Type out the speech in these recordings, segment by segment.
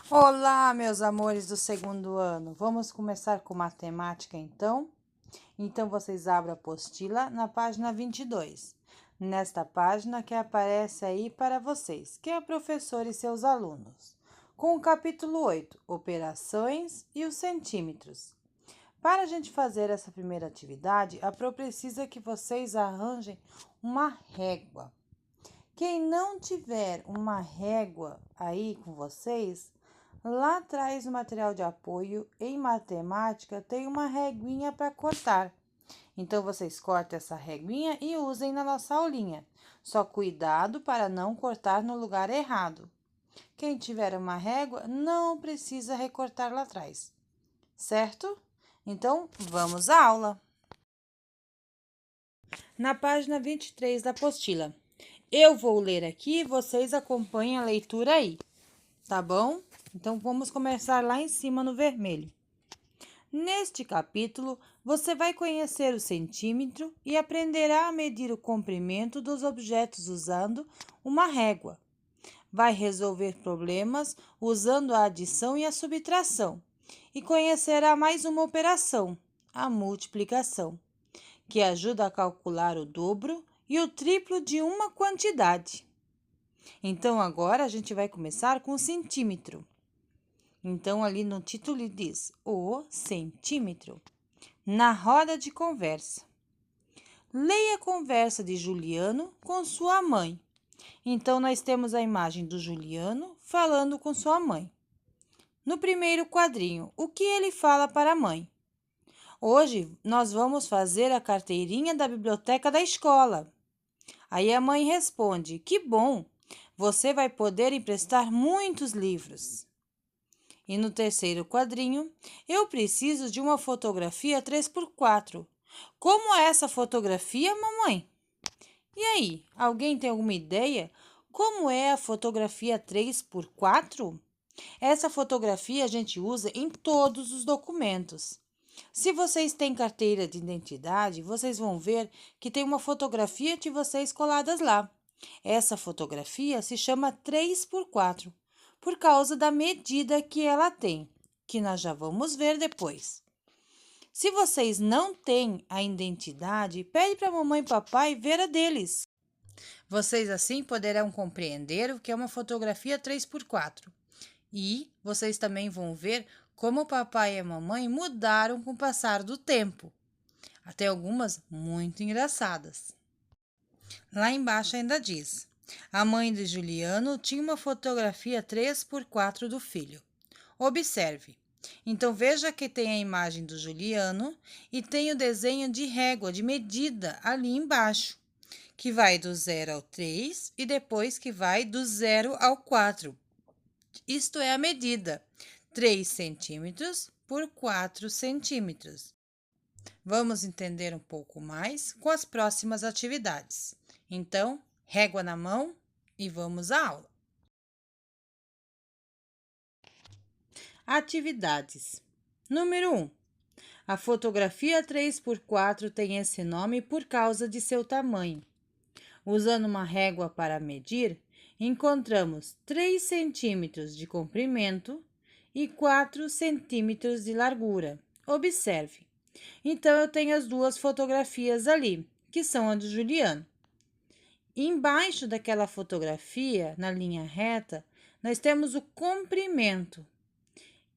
Olá, meus amores do segundo ano. Vamos começar com matemática, então? Então, vocês abrem a apostila na página 22. Nesta página que aparece aí para vocês, que é a professora e seus alunos, com o capítulo 8, operações e os centímetros. Para a gente fazer essa primeira atividade, a Pro precisa que vocês arranjem uma régua. Quem não tiver uma régua aí com vocês, lá atrás no material de apoio em matemática tem uma reguinha para cortar. Então vocês cortem essa reguinha e usem na nossa aulinha. Só cuidado para não cortar no lugar errado. Quem tiver uma régua não precisa recortar lá atrás, certo? Então vamos à aula. Na página 23 da apostila. Eu vou ler aqui, vocês acompanhem a leitura aí, tá bom? Então, vamos começar lá em cima no vermelho. Neste capítulo, você vai conhecer o centímetro e aprenderá a medir o comprimento dos objetos usando uma régua. Vai resolver problemas usando a adição e a subtração. E conhecerá mais uma operação, a multiplicação, que ajuda a calcular o dobro e o triplo de uma quantidade. Então, agora a gente vai começar com o centímetro. Então, ali no título diz o centímetro. Na roda de conversa. Leia a conversa de Juliano com sua mãe. Então, nós temos a imagem do Juliano falando com sua mãe. No primeiro quadrinho, o que ele fala para a mãe? Hoje, nós vamos fazer a carteirinha da biblioteca da escola. Aí a mãe responde: que bom, você vai poder emprestar muitos livros. E no terceiro quadrinho, eu preciso de uma fotografia 3x4. Como é essa fotografia, mamãe? E aí, alguém tem alguma ideia? Como é a fotografia 3x4? Essa fotografia a gente usa em todos os documentos. Se vocês têm carteira de identidade, vocês vão ver que tem uma fotografia de vocês coladas lá. Essa fotografia se chama 3x4, por causa da medida que ela tem, que nós já vamos ver depois. Se vocês não têm a identidade, pede para a mamãe e papai ver a deles. Vocês assim poderão compreender o que é uma fotografia 3x4. E vocês também vão ver como o papai e a mamãe mudaram com o passar do tempo. Até algumas muito engraçadas. Lá embaixo ainda diz: a mãe de Juliano tinha uma fotografia 3x4 do filho. Observe. Então, veja que tem a imagem do Juliano e tem o desenho de régua, de medida, ali embaixo, que vai do 0 ao 3 e depois que vai do 0 ao 4. Isto é a medida, 3 centímetros por 4 centímetros. Vamos entender um pouco mais com as próximas atividades. Então, régua na mão e vamos à aula. Atividades. Número 1. A fotografia 3x4 tem esse nome por causa de seu tamanho. Usando uma régua para medir, encontramos 3 centímetros de comprimento e 4 centímetros de largura. Observe. Então, eu tenho as duas fotografias ali, que são a do Juliano. Embaixo daquela fotografia, na linha reta, nós temos o comprimento.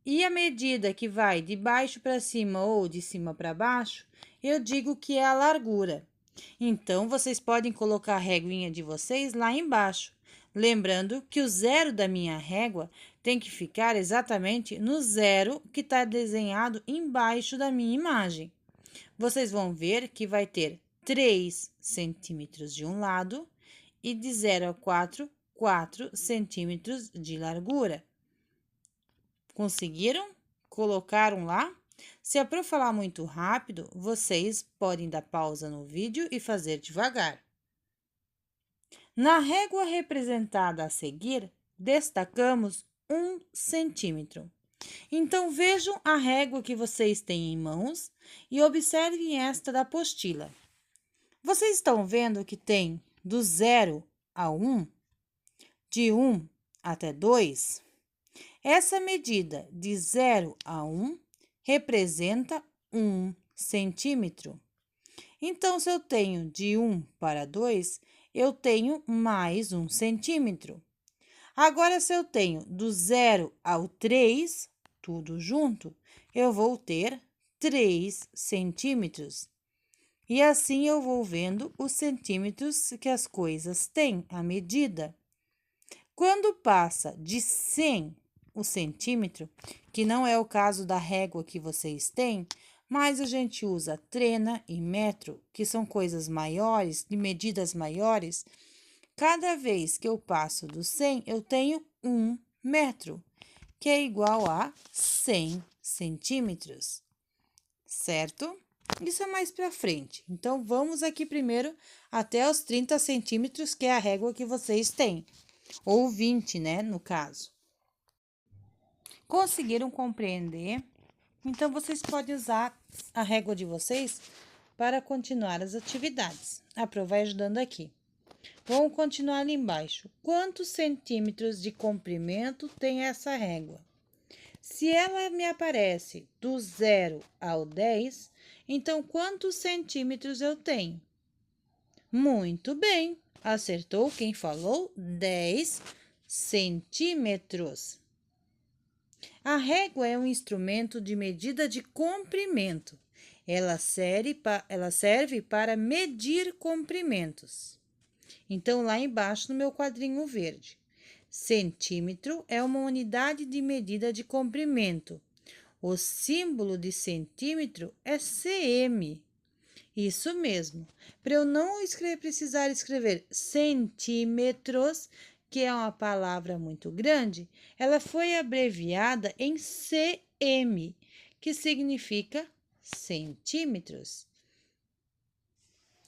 E a medida que vai de baixo para cima ou de cima para baixo, eu digo que é a largura. Então, vocês podem colocar a réguinha de vocês lá embaixo. Lembrando que o zero da minha régua tem que ficar exatamente no zero que está desenhado embaixo da minha imagem. Vocês vão ver que vai ter 3 centímetros de um lado e de 0 a 4, 4 centímetros de largura. Conseguiram? Colocaram lá? Se é para eu falar muito rápido, vocês podem dar pausa no vídeo e fazer devagar. Na régua representada a seguir, destacamos 1 centímetro. Então, vejam a régua que vocês têm em mãos e observem esta da apostila. Vocês estão vendo que tem do 0 a 1, de 1 até 2? Essa medida de 0 a 1 representa 1 centímetro. Então, se eu tenho de 1 para 2, eu tenho mais 1 centímetro. Agora, se eu tenho do 0 ao 3, tudo junto, eu vou ter 3 centímetros. E assim eu vou vendo os centímetros que as coisas têm, a medida. Quando passa de 100 o centímetro, que não é o caso da régua que vocês têm, mas a gente usa trena e metro, que são coisas maiores, de medidas maiores. Cada vez que eu passo do 100, eu tenho 1 metro, que é igual a 100 centímetros, certo? Isso é mais para frente. Então, vamos aqui primeiro até os 30 centímetros, que é a régua que vocês têm, ou 20, né, no caso. Conseguiram compreender? Então, vocês podem usar a régua de vocês para continuar as atividades. A Pro vai ajudando aqui. Vamos continuar ali embaixo. Quantos centímetros de comprimento tem essa régua? Se ela me aparece do 0 ao 10, então quantos centímetros eu tenho? Muito bem, acertou quem falou 10 centímetros. A régua é um instrumento de medida de comprimento. Ela serve para medir comprimentos. Então, lá embaixo no meu quadrinho verde, centímetro é uma unidade de medida de comprimento. O símbolo de centímetro é cm. Isso mesmo. Para eu não precisar escrever centímetros, que é uma palavra muito grande, ela foi abreviada em cm, que significa centímetros.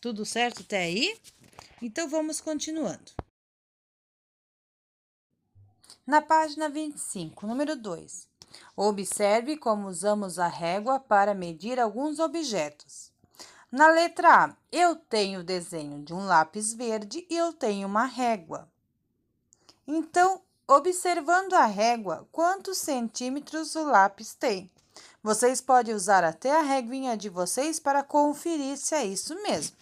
Tudo certo até aí? Então, vamos continuando. Na página 25, número 2. Observe como usamos a régua para medir alguns objetos. Na letra A, eu tenho o desenho de um lápis verde e eu tenho uma régua. Então, observando a régua, quantos centímetros o lápis tem? Vocês podem usar até a reguinha de vocês para conferir se é isso mesmo.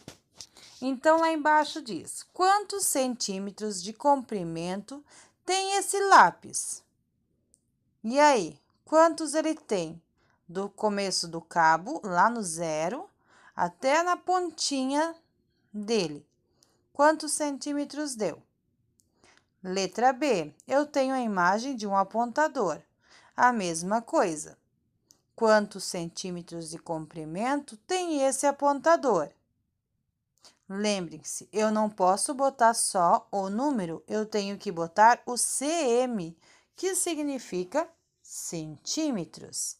Então, lá embaixo diz, quantos centímetros de comprimento tem esse lápis? E aí, quantos ele tem? Do começo do cabo, lá no 0, até na pontinha dele. Quantos centímetros deu? Letra B, eu tenho a imagem de um apontador. A mesma coisa. Quantos centímetros de comprimento tem esse apontador? Lembrem-se, eu não posso botar só o número, eu tenho que botar o cm, que significa centímetros.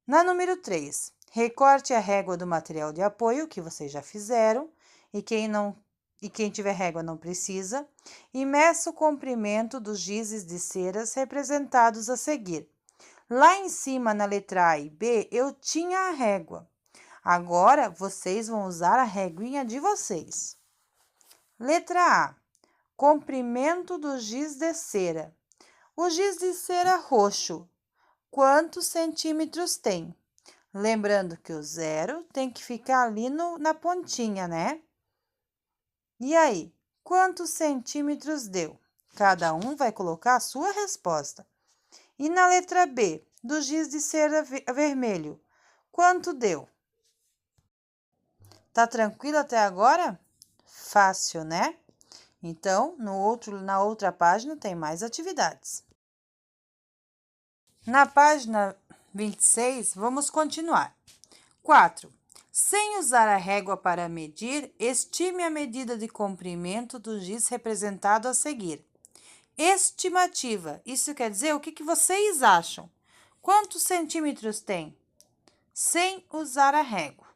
Na número 3, recorte a régua do material de apoio, que vocês já fizeram, e quem tiver régua não precisa, e meça o comprimento dos gizes de ceras representados a seguir. Lá em cima, na letra A e B, eu tinha a régua. Agora, vocês vão usar a reguinha de vocês. Letra A, comprimento do giz de cera. O giz de cera roxo, quantos centímetros tem? Lembrando que o 0 tem que ficar ali na pontinha, né? E aí, quantos centímetros deu? Cada um vai colocar a sua resposta. E na letra B, do giz de cera vermelho, quanto deu? Tá tranquilo até agora? Fácil, né? Então, na outra página tem mais atividades. Na página 26, vamos continuar. 4. Sem usar a régua para medir, estime a medida de comprimento do giz representado a seguir. Estimativa, isso quer dizer o que vocês acham? Quantos centímetros tem? Sem usar a régua.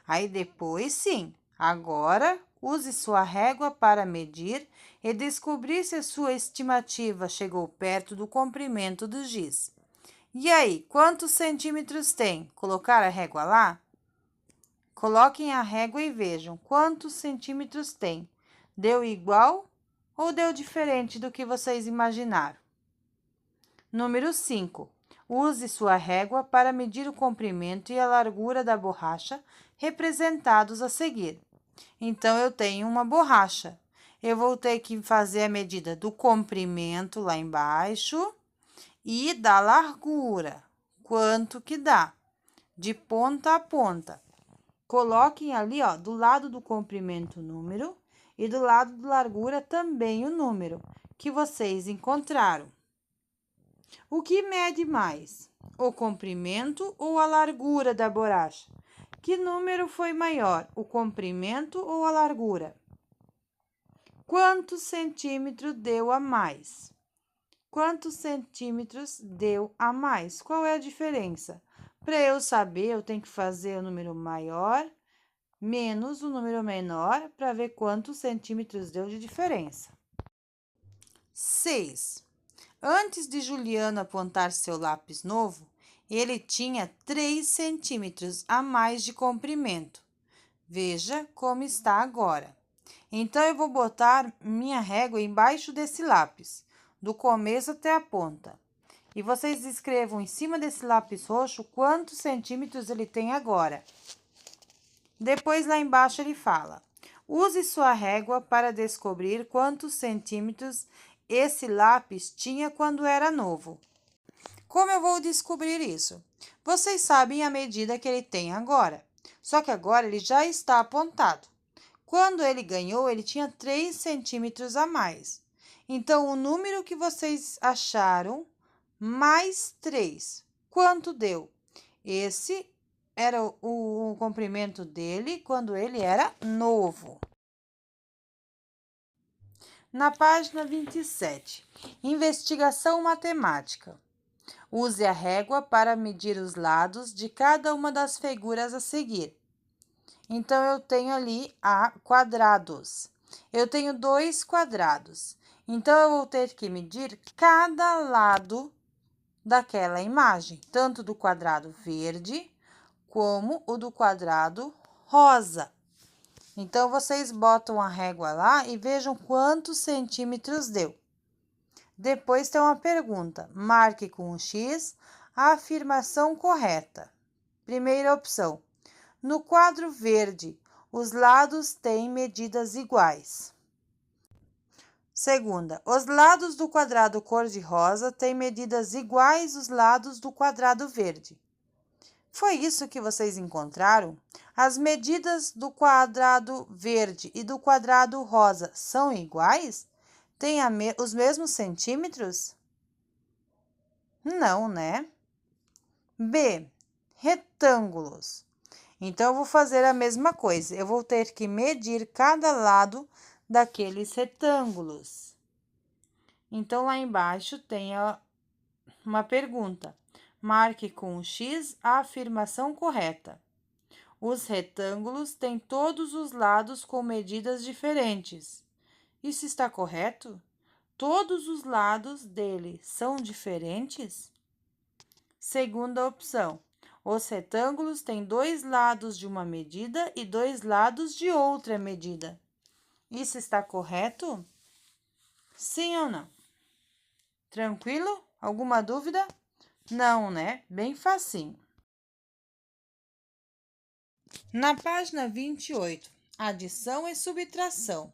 Aí depois, sim, agora use sua régua para medir e descobrir se a sua estimativa chegou perto do comprimento do giz. E aí, quantos centímetros tem? Colocar a régua lá? Coloquem a régua e vejam quantos centímetros tem. Deu igual ou deu diferente do que vocês imaginaram? Número 5. Use sua régua para medir o comprimento e a largura da borracha representados a seguir. Então, eu tenho uma borracha. Eu vou ter que fazer a medida do comprimento lá embaixo e da largura. Quanto que dá? De ponta a ponta. Coloquem ali, ó, do lado do comprimento o número e do lado da largura também o número que vocês encontraram. O que mede mais? O comprimento ou a largura da borracha? Que número foi maior, o comprimento ou a largura? Quantos centímetros deu a mais? Quantos centímetros deu a mais? Qual é a diferença? Para eu saber, eu tenho que fazer o número maior menos o número menor para ver quantos centímetros deu de diferença. 6. Antes de Juliano apontar seu lápis novo, ele tinha 3 centímetros a mais de comprimento. Veja como está agora. Então, eu vou botar minha régua embaixo desse lápis, do começo até a ponta. E vocês escrevam em cima desse lápis roxo quantos centímetros ele tem agora. Depois, lá embaixo, ele fala: use sua régua para descobrir quantos centímetros esse lápis tinha quando era novo. Como eu vou descobrir isso? Vocês sabem a medida que ele tem agora, só que agora ele já está apontado. Quando ele ganhou, ele tinha 3 centímetros a mais. Então, o número que vocês acharam, mais 3, quanto deu? Esse era o comprimento dele quando ele era novo. Na página 27, investigação matemática. Use a régua para medir os lados de cada uma das figuras a seguir. Então, eu tenho ali quadrados. Eu tenho 2 quadrados. Então, eu vou ter que medir cada lado daquela imagem, tanto do quadrado verde como o do quadrado rosa. Então, vocês botam a régua lá e vejam quantos centímetros deu. Depois tem uma pergunta. Marque com um X a afirmação correta. Primeira opção. No quadro verde, os lados têm medidas iguais. Segunda, os lados do quadrado cor-de-rosa têm medidas iguais aos lados do quadrado verde. Foi isso que vocês encontraram? As medidas do quadrado verde e do quadrado rosa são iguais? Têm os mesmos centímetros? Não, né? B. Retângulos. Então, eu vou fazer a mesma coisa. Eu vou ter que medir cada lado daqueles retângulos. Então, lá embaixo tem uma pergunta. Marque com um X a afirmação correta. Os retângulos têm todos os lados com medidas diferentes. Isso está correto? Todos os lados dele são diferentes? Segunda opção. Os retângulos têm 2 lados de uma medida e 2 lados de outra medida. Isso está correto? Sim ou não? Tranquilo? Alguma dúvida? Não, né? Bem facinho. Na página 28, adição e subtração.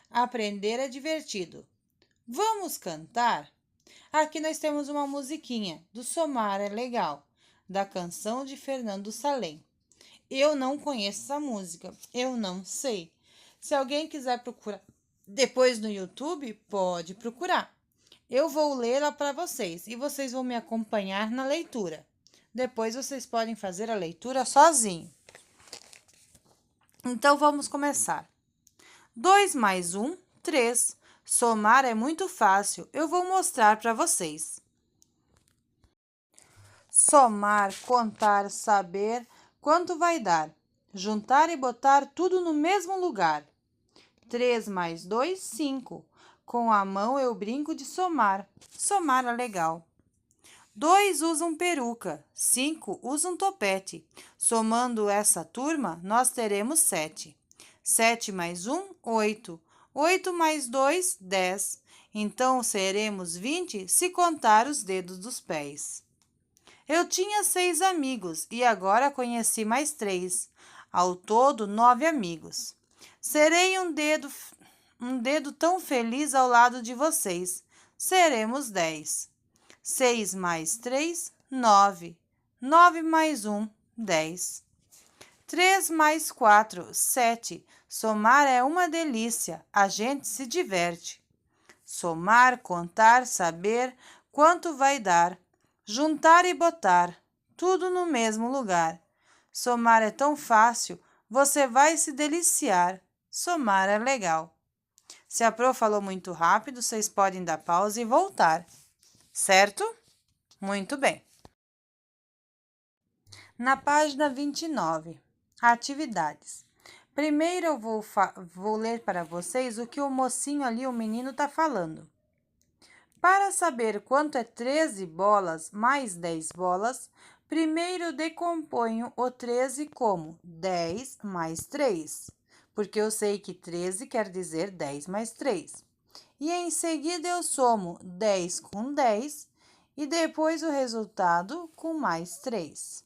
Aprender é divertido. Vamos cantar? Aqui nós temos uma musiquinha do Somar é Legal, da canção de Fernando Salem. Eu não conheço essa música, eu não sei. Se alguém quiser procurar depois no YouTube, pode procurar. Eu vou lê-la para vocês e vocês vão me acompanhar na leitura. Depois vocês podem fazer a leitura sozinho. Então, vamos começar. 2 mais 1, 3. Somar é muito fácil, eu vou mostrar para vocês. Somar, contar, saber quanto vai dar. Juntar e botar tudo no mesmo lugar. 3 mais 2, 5. Com a mão eu brinco de somar. Somar é legal. 2 usam peruca, 5 usam topete. Somando essa turma, nós teremos 7. 7 mais 1, 8. 8 mais 2, 10. Então, seremos 20 se contar os dedos dos pés. Eu tinha 6 amigos e agora conheci mais 3. Ao todo, 9 amigos. Serei um dedo tão feliz ao lado de vocês. Seremos 10. 6 mais 3, 9. 9 mais 1, 10. 3 mais 4, 7. Somar é uma delícia, a gente se diverte. Somar, contar, saber quanto vai dar. Juntar e botar, tudo no mesmo lugar. Somar é tão fácil, você vai se deliciar. Somar é legal. Se a Pro falou muito rápido, vocês podem dar pausa e voltar, certo? Muito bem. Na página 29, atividades. Primeiro eu vou ler para vocês o que o mocinho ali, o menino, está falando. Para saber quanto é 13 bolas mais 10 bolas, primeiro decomponho o 13 como 10 mais 3, porque eu sei que 13 quer dizer 10 mais 3. E em seguida eu somo 10 com 10 e depois o resultado com mais 3.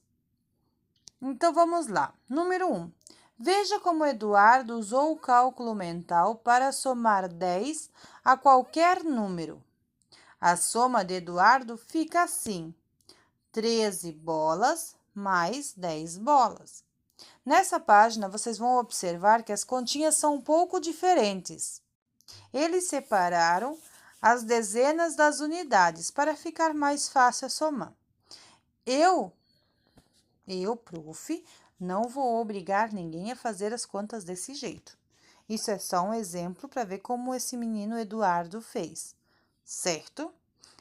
Então, vamos lá. Número 1. Veja como Eduardo usou o cálculo mental para somar 10 a qualquer número. A soma de Eduardo fica assim: 13 bolas mais 10 bolas. Nessa página, vocês vão observar que as continhas são um pouco diferentes. Eles separaram as dezenas das unidades para ficar mais fácil a somar. Eu, prof, não vou obrigar ninguém a fazer as contas desse jeito. Isso é só um exemplo para ver como esse menino Eduardo fez, certo?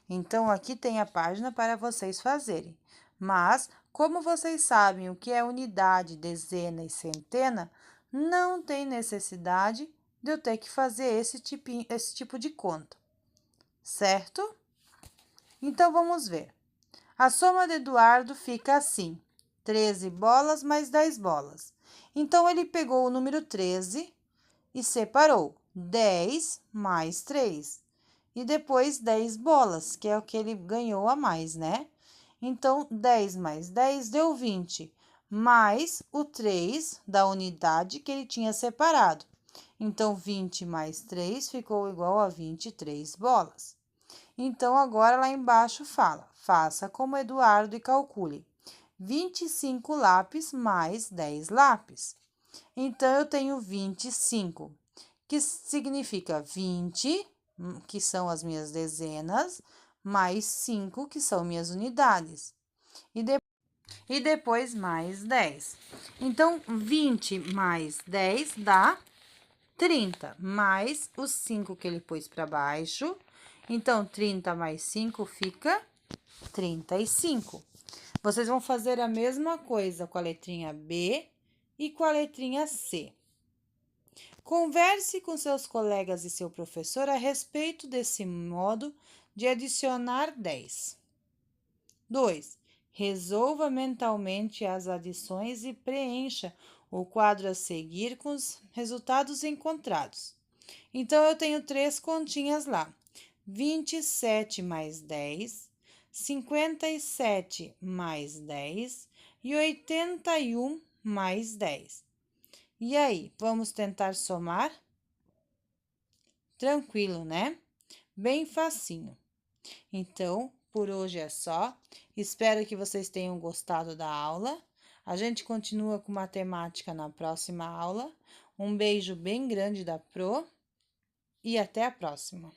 Então, aqui tem a página para vocês fazerem. Mas, como vocês sabem o que é unidade, dezena e centena, não tem necessidade de eu ter que fazer esse tipo de conta, certo? Então, vamos ver. A soma de Eduardo fica assim: 13 bolas mais 10 bolas. Então, ele pegou o número 13 e separou 10 mais 3. E depois 10 bolas, que é o que ele ganhou a mais, né? Então, 10 mais 10 deu 20, mais o 3 da unidade que ele tinha separado. Então, 20 mais 3 ficou igual a 23 bolas. Então, agora lá embaixo fala: faça como Eduardo e calcule 25 lápis mais 10 lápis. Então, eu tenho 25, que significa 20, que são as minhas dezenas, mais 5, que são minhas unidades. E depois mais 10. Então, 20 mais 10 dá 30, mais os 5 que ele pôs para baixo. Então, 30 mais 5 fica 35. Vocês vão fazer a mesma coisa com a letrinha B e com a letrinha C. Converse com seus colegas e seu professor a respeito desse modo de adicionar 10. 2. Resolva mentalmente as adições e preencha o quadro a seguir com os resultados encontrados. Então, eu tenho 3 continhas lá: 27 mais 10, 57 mais 10 e 81 mais 10. E aí, vamos tentar somar? Tranquilo, né? Bem facinho. Então, por hoje é só. Espero que vocês tenham gostado da aula. A gente continua com matemática na próxima aula. Um beijo bem grande da Pro e até a próxima.